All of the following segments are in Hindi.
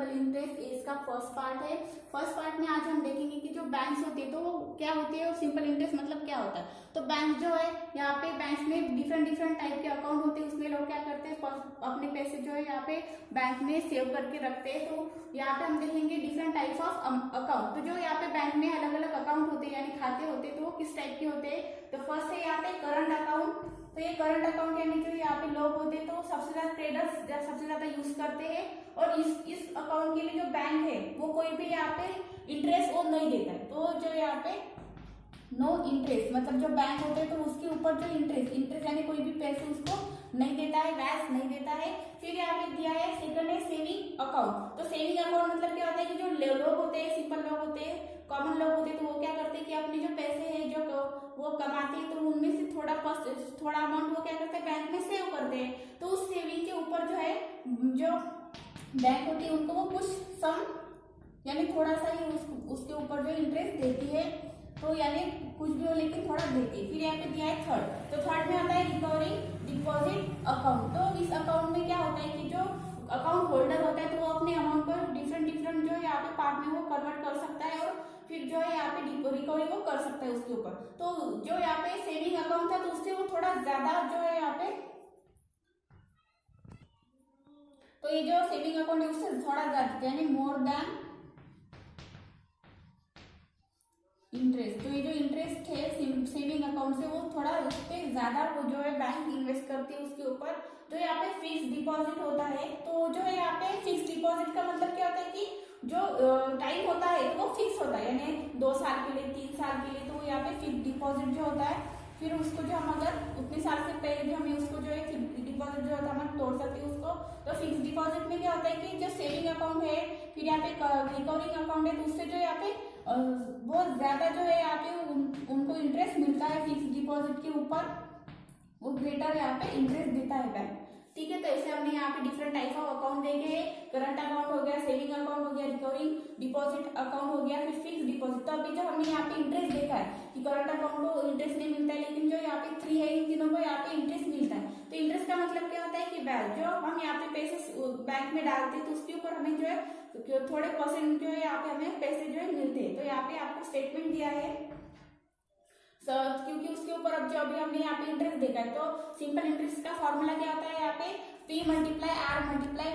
सिंपल इंटरेस्ट इसका फर्स्ट पार्ट है। फर्स्ट पार्ट में आज हम देखेंगे कि जो बैंक्स होते हैं तो वो क्या होती है और सिंपल इंटरेस्ट मतलब क्या होता है। तो बैंक जो है यहाँ पे बैंक्स में डिफरेंट टाइप के अकाउंट होते हैं, उसमें लोग क्या करते हैं अपने पैसे जो है यहाँ पे बैंक में सेव करके रखते हैं। तो यहाँ पे हम देखेंगे डिफरेंट टाइप्स ऑफ अकाउंट। तो जो यहाँ पे बैंक में अलग अलग अकाउंट होते हैं यानी खाते होते हैं तो वो किस टाइप के होते हैं। तो फर्स्ट है यहाँ पे करंट अकाउंट। तो ये करंट अकाउंट यानी जो यहाँ पे लोग होते हैं तो सबसे ज्यादा ट्रेडर्स सबसे ज्यादा यूज करते हैं। और इस अकाउंट के लिए जो बैंक है वो कोई भी यहाँ पे इंटरेस्ट वो नहीं देता है। तो जो यहाँ पे नो इंटरेस्ट मतलब जो बैंक होते हैं तो उसके ऊपर जो इंटरेस्ट यानी कोई भी पैसे उसको नहीं देता है, व्याज नहीं देता है। फिर यहाँ पे दिया है सेकंड है सेविंग अकाउंट। तो सेविंग अकाउंट मतलब क्या होता है कि जो लोग होते हैं, सिंपल लोग होते हैं, कॉमन लोग होते हैं, तो वो क्या करते हैं कि अपने जो पैसे है जो वो कमाते हैं तो उनमें से थोड़ा अमाउंट वो क्या करते हैं बैंक में सेव करते हैं। तो उस सेविंग के ऊपर जो है जो बैंक होती है उनको वो कुछ सम यानी थोड़ा सा ही उसके ऊपर जो इंटरेस्ट देती है। तो यानी कुछ भी हो लेकिन थोड़ा देती है। फिर यहाँ पे दिया है थर्ड। तो थर्ड में आता है रिकवरिंग डिपॉजिट अकाउंट। तो इस अकाउंट में क्या होता है कि जो अकाउंट होल्डर होता है तो वो अपने अमाउंट को डिफरेंट जो यहाँ पे पार्ट में वो कन्वर्ट कर सकता है और फिर जो है यहाँ पे रिकवरी वो कर सकता है उसके ऊपर। तो जो यहाँ पे सेविंग अकाउंट था तो उससे वो थोड़ा ज्यादा जो है यहाँ पे, तो ये जो सेविंग अकाउंट है उससे थोड़ा ज्यादा यानी मोर देन इंटरेस्ट। तो ये जो इंटरेस्ट है सेविंग अकाउंट से वो थोड़ा उस पर ज्यादा वो जो है बैंक इन्वेस्ट करती है उसके ऊपर। जो यहाँ पे फिक्स डिपॉजिट होता है तो जो है यहाँ पे फिक्स डिपॉजिट का मतलब क्या होता है कि जो टाइम होता है वो फिक्स होता है यानी 2 साल के लिए 3 साल के लिए। तो यहाँ पे फिक्स डिपॉजिट जो होता है फिर उसको जो हम अगर उतने साल से पहले भी हमें उसको जो है फिक्स डिपॉजिट जो होता है हम तोड़ सकते हैं उसको। तो फिक्स डिपॉजिट में क्या होता है कि जो सेविंग अकाउंट है फिर यहाँ पे रिकवरिंग अकाउंट है तो उससे जो यहाँ पे बहुत ज्यादा जो है यहाँ पे उनको इंटरेस्ट मिलता है फिक्स डिपॉजिट के ऊपर, वो ग्रेटर यहाँ पे इंटरेस्ट देता है बैंक। ठीक है, तो ऐसे हमने यहाँ पे डिफरेंट टाइप ऑफ अकाउंट देखे हैं। करंट अकाउंट हो गया, सेविंग अकाउंट हो गया, रिकवरिंग डिपॉजिट अकाउंट हो गया, फिर फिक्स डिपॉजिट। तो अभी जो हमने यहाँ पे इंटरेस्ट देखा है कि करंट अकाउंट को इंटरेस्ट नहीं मिलता है लेकिन जो यहाँ पे 3 है इन तीनों को यहाँ पे इंटरेस्ट मिलता है। तो इंटरेस्ट का मतलब क्या होता है कि ब्याज जो हम यहाँ पे पैसे बैंक में डालते हैं तो उसके ऊपर हमें जो है थोड़े परसेंट जो है यहाँ पे हमें पैसे जो है मिलते हैं। तो यहाँ पे आपको स्टेटमेंट दिया है क्योंकि उसके ऊपर अब जो अभी हमने यहाँ पे इंटरेस्ट देखा है तो सिंपल इंटरेस्ट का फॉर्मूला क्या होता है यहाँ पे P multiply R multiply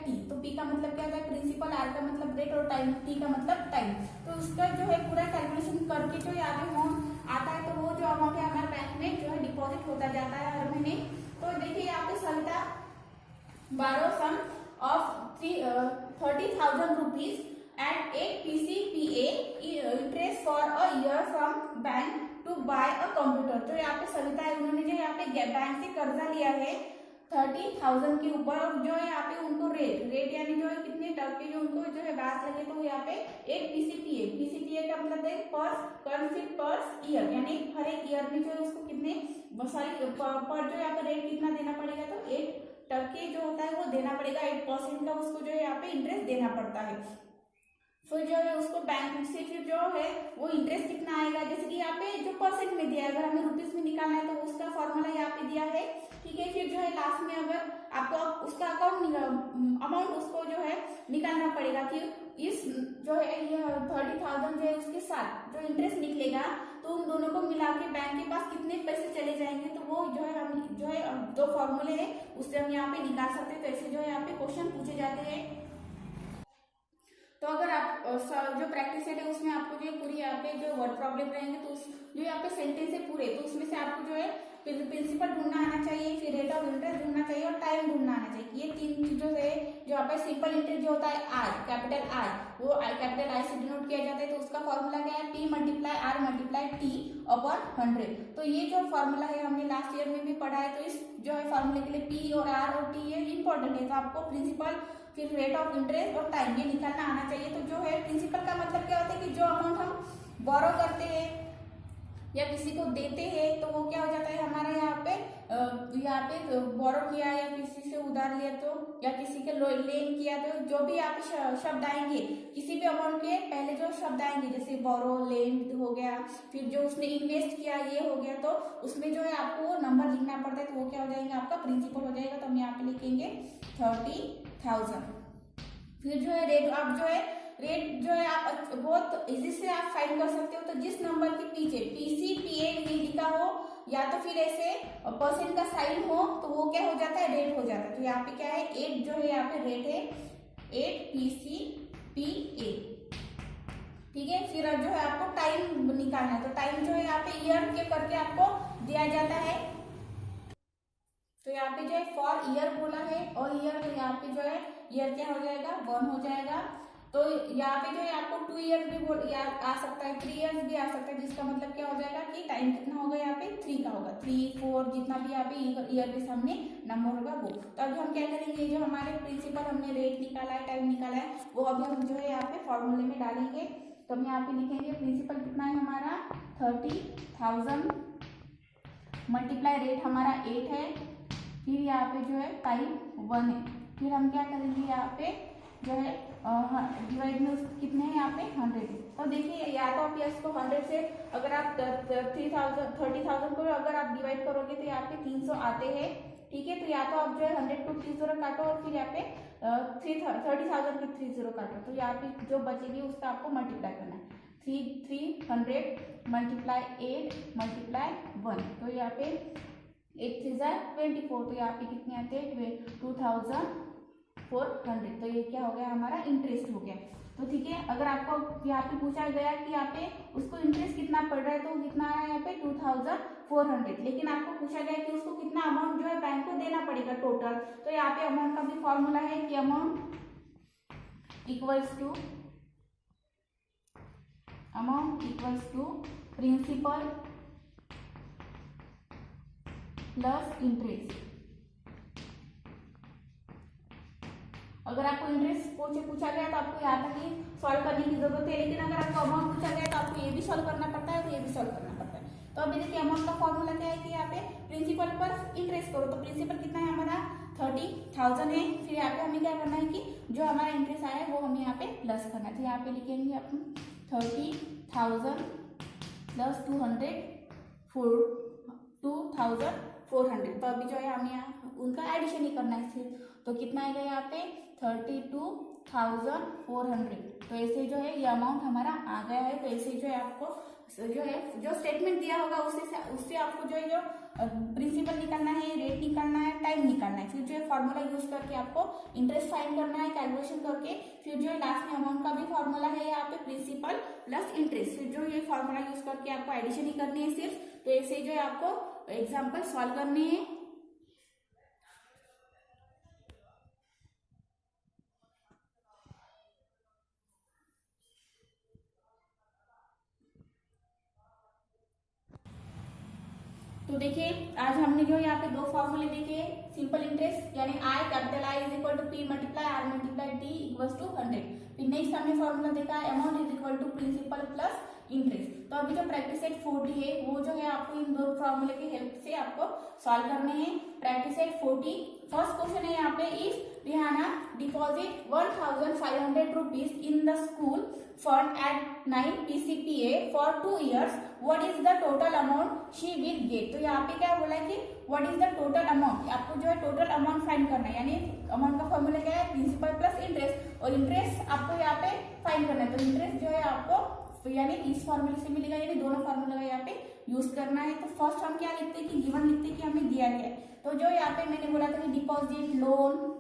T। तो P का मतलब क्या होता है प्रिंसिपल, R का मतलब रेट और टाइम, T का मतलब टाइम। तो उसका जो है पूरा कैलकुलेशन करके जो यहाँ पे अमाउंट आता है तो वो जो अमाउंट है हमारे बैंक में जो है डिपॉजिट होता जाता है हर महीने। तो देखिए यहाँ पे Savita borrow sum of 30,000 rupees at 8 PCPA interest for a year from bank to buy a computer। तो यहाँ पे सविता है उन्होंने जो यहाँ पे बैंक से कर्जा लिया है 30,000 के ऊपर और जो है यहाँ पे उनको रेट यानी जो है कितने टक्के जो उनको जो है ब्याज लगे तो यहाँ पे 8 पीसीपीए का मतलब है पर ईयर यानी हर एक ईयर में जो है उसको कितने पर जो यहाँ पे रेट कितना देना पड़ेगा तो 8% जो होता है वो देना पड़ेगा, 8% का उसको जो है यहाँ पे इंटरेस्ट देना पड़ता है। फिर जो है उसको बैंक से फिर जो है वो इंटरेस्ट कितना आएगा जैसे कि यहाँ पे जो परसेंट में दिया है अगर हमें रुपीस में निकालना है तो उसका फॉर्मूला यहाँ पे दिया है। ठीक है, फिर जो है लास्ट में अगर आपको उसका अमाउंट उसको जो है निकालना पड़ेगा कि इस जो है ये 30,000 जो है उसके साथ जो इंटरेस्ट निकलेगा तो उन दोनों को मिला के बैंक के पास कितने पैसे चले जाएंगे। तो वो जो है हम जो है 2 फॉर्मूले है उससे हम यहाँ पे निकाल सकते हैं। तो ऐसे जो है यहाँ पे क्वेश्चन पूछे जाते हैं। तो अगर आप जो प्रैक्टिस सेट है उसमें आपको जो पूरी यहाँ पे जो वर्ड प्रॉब्लम रहेंगे तो जो यहाँ पे सेंटेंस है पूरे तो उसमें से आपको जो है प्रिंसिपल ढूंढना आना चाहिए, फिर रेट ऑफ इंटरेस्ट ढूंढना चाहिए और टाइम ढूंढना आना चाहिए। ये 3 चीजों से जो यहाँ पे सिंपल इंटरेस्ट जो होता है आर कैपिटल आर वो कैपिटल आई से डिनोट किया जाता है। तो उसका फॉर्मूला क्या है P multiply R multiply T upon 100। तो ये जो फॉर्मूला है हमने लास्ट ईयर में भी पढ़ा है। तो इस जो है फॉर्मूले के लिए P और R और T ये इंपॉर्टेंट है। तो आपको प्रिंसिपल फिर रेट ऑफ इंटरेस्ट और टाइम ये निकालना आना चाहिए। तो जो है प्रिंसिपल का मतलब क्या होता है कि जो अमाउंट हम बोरो करते हैं या किसी को देते हैं तो वो क्या हो जाता है हमारा यहाँ पे बोरो किया या किसी से उधार लिया तो या किसी के लेन किया तो जो भी आप शब्द आएंगे किसी भी अमाउंट के पहले जो शब्द आएंगे जैसे बोरो लेन हो गया फिर जो उसने इन्वेस्ट किया ये हो गया तो उसमें जो है आपको वो नंबर लिखना पड़ता है। तो वो क्या हो जाएगा आपका प्रिंसिपल हो जाएगा। तो हम यहाँ पे लिखेंगे 30,000। फिर जो है रेट, आप जो है रेट जो है आप बहुत इजी से आप फाइंड कर सकते हो। तो जिस नंबर के पीछे पीसी पीए ये लिखा हो या तो फिर ऐसे परसेंट का साइन हो तो वो क्या हो जाता है, रेट हो जाता है। तो यहाँ पे क्या है 8 जो है यहाँ पे रेट है 8 पीसी पीए, ठीक है। फिर अब जो है आपको टाइम निकालना है, तो टाइम जो है यहाँ पे ईयर के करके आपको दिया जाता है। तो यहाँ पे जो है फॉर ईयर बोला है और ईयर, तो यहाँ पे जो है ईयर क्या हो जाएगा 1 हो जाएगा। तो यहाँ पे जो है आपको 2 ईयर्स भी आ सकता है, 3 ईयर्स भी आ सकता है, जिसका मतलब क्या हो जाएगा कि टाइम कितना होगा यहाँ पे 3 का होगा, 3 4 जितना भी यहाँ पे ईयर के सामने नंबर होगा वो। तो अभी हम क्या करेंगे, जो हमारे प्रिंसिपल हमने रेट निकाला है, टाइम निकाला है, वो अभी हम जो है यहाँ पे फॉर्मूले में डालेंगे। तो हम यहाँ पे लिखेंगे प्रिंसिपल कितना है हमारा 30,000 मल्टीप्लाई रेट हमारा 8 है, फिर यहाँ पे जो है टाइम 1 है। फिर हम क्या करेंगे यहाँ पे जो है डिवाइड में कितने हैं यहाँ पे 100 है। तो देखिए या तो आप इसको 100 से अगर आप 30,000 को अगर आप डिवाइड करोगे तो यहाँ पे 300 आते हैं, ठीक है। तो या तो आप जो है 100 को 30 काटो और फिर यहाँ पे 30,000 के 30 काटो, तो यहाँ पे जो बचेगी उसका आपको मल्टीप्लाई करना है। 300 मल्टीप्लाई 8 मल्टीप्लाई 1, तो यहाँ पे 8 3 24, तो यहाँ पे कितने आते हैं 2,400। तो ये क्या हो गया हमारा इंटरेस्ट हो गया। तो ठीक है, अगर आपको यहाँ पे पूछा गया कि यहाँ पे उसको इंटरेस्ट कितना पड़ रहा है तो कितना आ रहा है यहाँ पे 2,400, लेकिन आपको पूछा गया कि उसको कितना अमाउंट जो है बैंक को देना पड़ेगा टोटल। तो यहाँ पे अमाउंट का भी फॉर्मूला है कि amount equals to principal plus interest. अगर आपको इंटरेस्ट पूछा गया तो आपको यहाँ तक ही सॉल्व करने की जरूरत है, लेकिन अगर आपको अमाउंट पूछा गया तो आपको ये भी सॉल्व करना पड़ता है, तो ये भी सॉल्व करना पड़ता है। तो अभी देखिए अमाउंट का फॉर्मूला क्या है कि यहाँ पे प्रिंसिपल पर इंटरेस्ट करो, तो प्रिंसिपल कितना है हमारा 30,000 है। फिर यहाँ पे हमें क्या करना है कि जो हमारा इंटरेस्ट आया है वो हमें यहाँ पे प्लस करना है। तो यहाँ पे लिखेंगे अपन 30,000 प्लस 2,400। तो अभी जो है हमें यहाँ उनका एडिशन ही करना है सिर्फ, तो कितना आएगा यहाँ पे 32,400। तो ऐसे जो है ये अमाउंट हमारा आ गया है। तो ऐसे जो है आपको जो है जो स्टेटमेंट दिया होगा उससे आपको जो है जो प्रिंसिपल निकालना है, रेट निकालना है, टाइम निकालना है। फिर जो है फॉर्मूला यूज करके आपको इंटरेस्ट फाइंड करना है कैलकुलेशन करके। फिर जो है लास्ट में अमाउंट का भी फॉर्मूला है यहाँ पे प्रिंसिपल प्लस इंटरेस्ट। फिर जो ये फॉर्मूला यूज करके आपको एडिशन ही करनी है सिर्फ। तो ऐसे जो है आपको एग्जाम्पल सॉल्व करने हैं। तो देखिए आज हमने जो यहाँ पे दो फॉर्मूले देखे, सिंपल इंटरेस्ट यानी I capital I is equal to P multiply R multiply T equals to 100। फिर नेक्स्ट हमने फॉर्मूला देखा amount is equal to principal plus interest. तो अभी जो प्रैक्टिस सेट 40 है वो जो है आपको इन दो फॉर्मूले की हेल्प से आपको सॉल्व करने हैं। प्रैक्टिस सेट 40 फर्स्ट क्वेश्चन है यहाँ पे, if Rihanna deposit 1,500 rupees in the school fund at 9 PCPA for 2 years, what is the total amount she will get. तो यहाँ पे क्या बोला है कि what is the total amount, आपको जो है टोटल अमाउंट फाइंड करना है। यानी अमाउंट का फॉर्मूला क्या है प्रिंसिपल प्लस इंटरेस्ट, और इंटरेस्ट आपको यहाँ पे फाइंड करना है। तो इंटरेस्ट जो है आपको यानी इस फॉर्मूले से मिलेगा, यानी दोनों फॉर्मूला का यहाँ पे यूज करना है। तो फर्स्ट हम क्या लिखते हैं कि गिवन लिखते हैं कि हमें दिया गया है। तो जो यहाँ पे मैंने बोला था कि डिपॉजिट लोन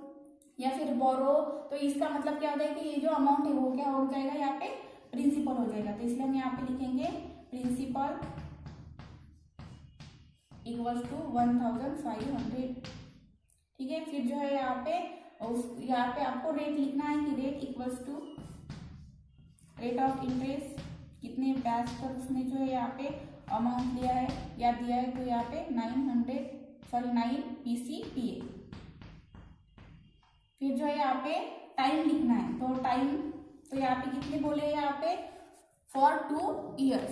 या फिर बोरो, तो इसका मतलब क्या होता है कि ये जो अमाउंट है वो क्या हो जाएगा यहाँ पे प्रिंसिपल हो जाएगा। तो इसलिए हम यहाँ पे लिखेंगे प्रिंसिपल इक्वल्स टू 1,500, ठीक है। फिर जो है यहाँ पे आपको रेट लिखना है कि rate equals to rate of interest, कितने ब्याज पर उसने जो है यहाँ पे अमाउंट लिया है या दिया है। तो यहाँ पे 9 PCPA। फिर जो है यहाँ पे टाइम लिखना है, तो टाइम तो यहाँ पे कितने बोले यहाँ पे फॉर 2 years,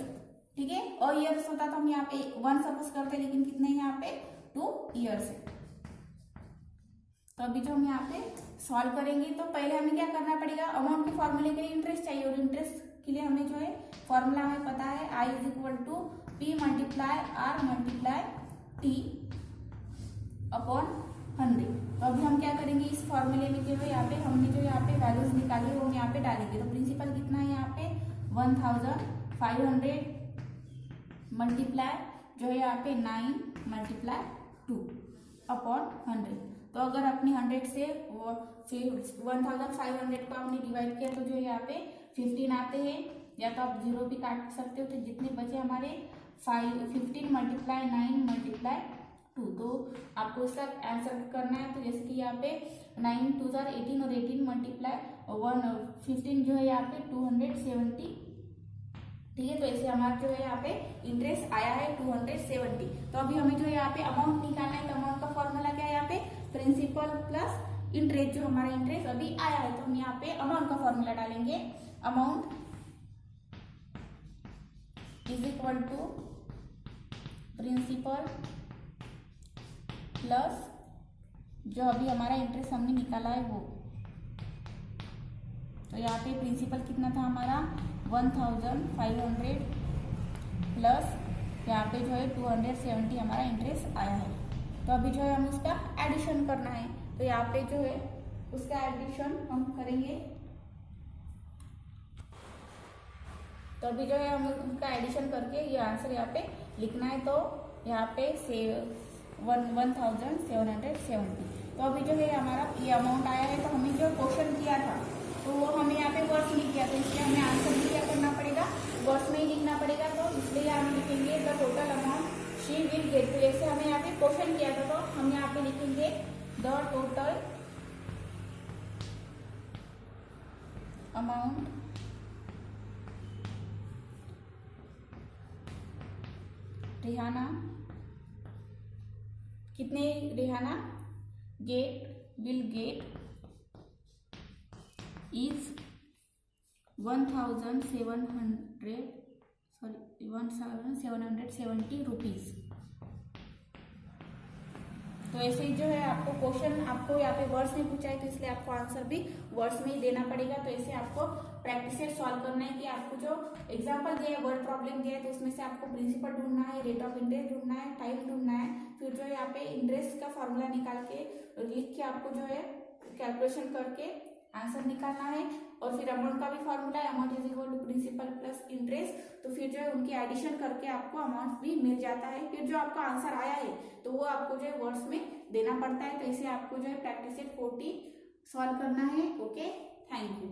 ठीक है। और ईयर्स होता तो हम यहाँ पे 1 सपोज करते, लेकिन कितने यहाँ पे 2 years है। तो अभी जो हम यहाँ पे सॉल्व करेंगे तो पहले हमें क्या करना पड़ेगा, अमाउंट के फॉर्मूले के लिए इंटरेस्ट चाहिए, और इंटरेस्ट के लिए हमें जो है फॉर्मूला हमें पता है I is equal to P multiply R multiply T upon 100। तो अभी हम क्या करेंगे, इस फॉर्मूले में जो है यहाँ पे हमने जो यहाँ पे वैल्यूज निकाली वो हम यहाँ पे डालेंगे। तो प्रिंसिपल कितना है यहाँ पे 1500 मल्टीप्लाई जो है यहाँ पे 9 मल्टीप्लाई 2 अपॉन 100। तो अगर अपनी 100 से 1500 को आपने डिवाइड किया तो जो है यहाँ पे 15 आते हैं, या तो आप 0 भी काट सकते हो। तो जितने बचे हमारे 15 मल्टीप्लाई 9 मल्टीप्लाई 2। तो आपको इसका आंसर करना है। तो जैसे कि यहाँ पे 9 2 18 और 18 मल्टीप्लाई 15 जो है यहाँ पे 270। ठीक है, तो ऐसे हमारा जो है यहाँ पे इंटरेस्ट आया है 270। तो अभी हमें जो है यहाँ पे अमाउंट निकालना है। तो अमाउंट का फॉर्मूला क्या है यहाँ पे, प्रिंसिपल प्लस इंटरेस्ट। जो हमारा इंटरेस्ट अभी आया है तो हम यहाँ पे अमाउंट का फॉर्मूला डालेंगे। Amount is equal to principal plus जो अभी हमारा इंटरेस्ट हमने निकाला है वो। तो यहाँ पे प्रिंसिपल कितना था हमारा 1500 प्लस यहाँ पे जो है 270 हमारा इंटरेस्ट आया है। तो अभी जो है हम उसका एडिशन करना है। तो यहाँ पे जो है उसका एडिशन हम करेंगे। तो अभी जो है हम उसका एडिशन करके ये आंसर यहाँ पे लिखना है। तो यहाँ पे 1770। तो अभी जो है हमारा ये अमाउंट आया है। तो हमें जो क्वेश्चन किया था तो वो हमें यहाँ पे वर्ड्स नहीं किया था, इसलिए हमें आंसर भी क्या करना पड़ेगा, वर्ड्स में ही लिखना पड़ेगा। तो इसलिए हम लिखेंगे the total amount she will get. तो जैसे हमें यहाँ पे क्वेश्चन किया था तो हम यहाँ पे लिखेंगे द टोटल अमाउंट रेहाना, कितने Rehana will get is 1770 rupees. तो ऐसे ही जो है आपको क्वेश्चन आपको यहाँ पे वर्ड्स में पूछा है तो इसलिए आपको आंसर भी वर्ड्स में ही देना पड़ेगा। तो ऐसे आपको प्रैक्टिस से सॉल्व करना है कि आपको जो एग्जांपल दिया है, वर्ड प्रॉब्लम दिया है, तो उसमें से आपको प्रिंसिपल ढूंढना है, रेट ऑफ इंटरेस्ट ढूंढना है, टाइम ढूंढना है। फिर जो है यहाँ पे इंटरेस्ट का फॉर्मूला निकाल के लिख के आपको जो है कैलकुलेशन करके आंसर निकालना है। और फिर अमाउंट का भी फॉर्मूला है, amount is equal to principal plus interest. तो फिर जो है उनकी एडिशन करके आपको अमाउंट भी मिल जाता है। फिर जो आपका आंसर आया है तो वो आपको जो है वर्ड्स में देना पड़ता है। तो इसे आपको जो है प्रैक्टिस सेट 40 सॉल्व करना है। Okay, thank you.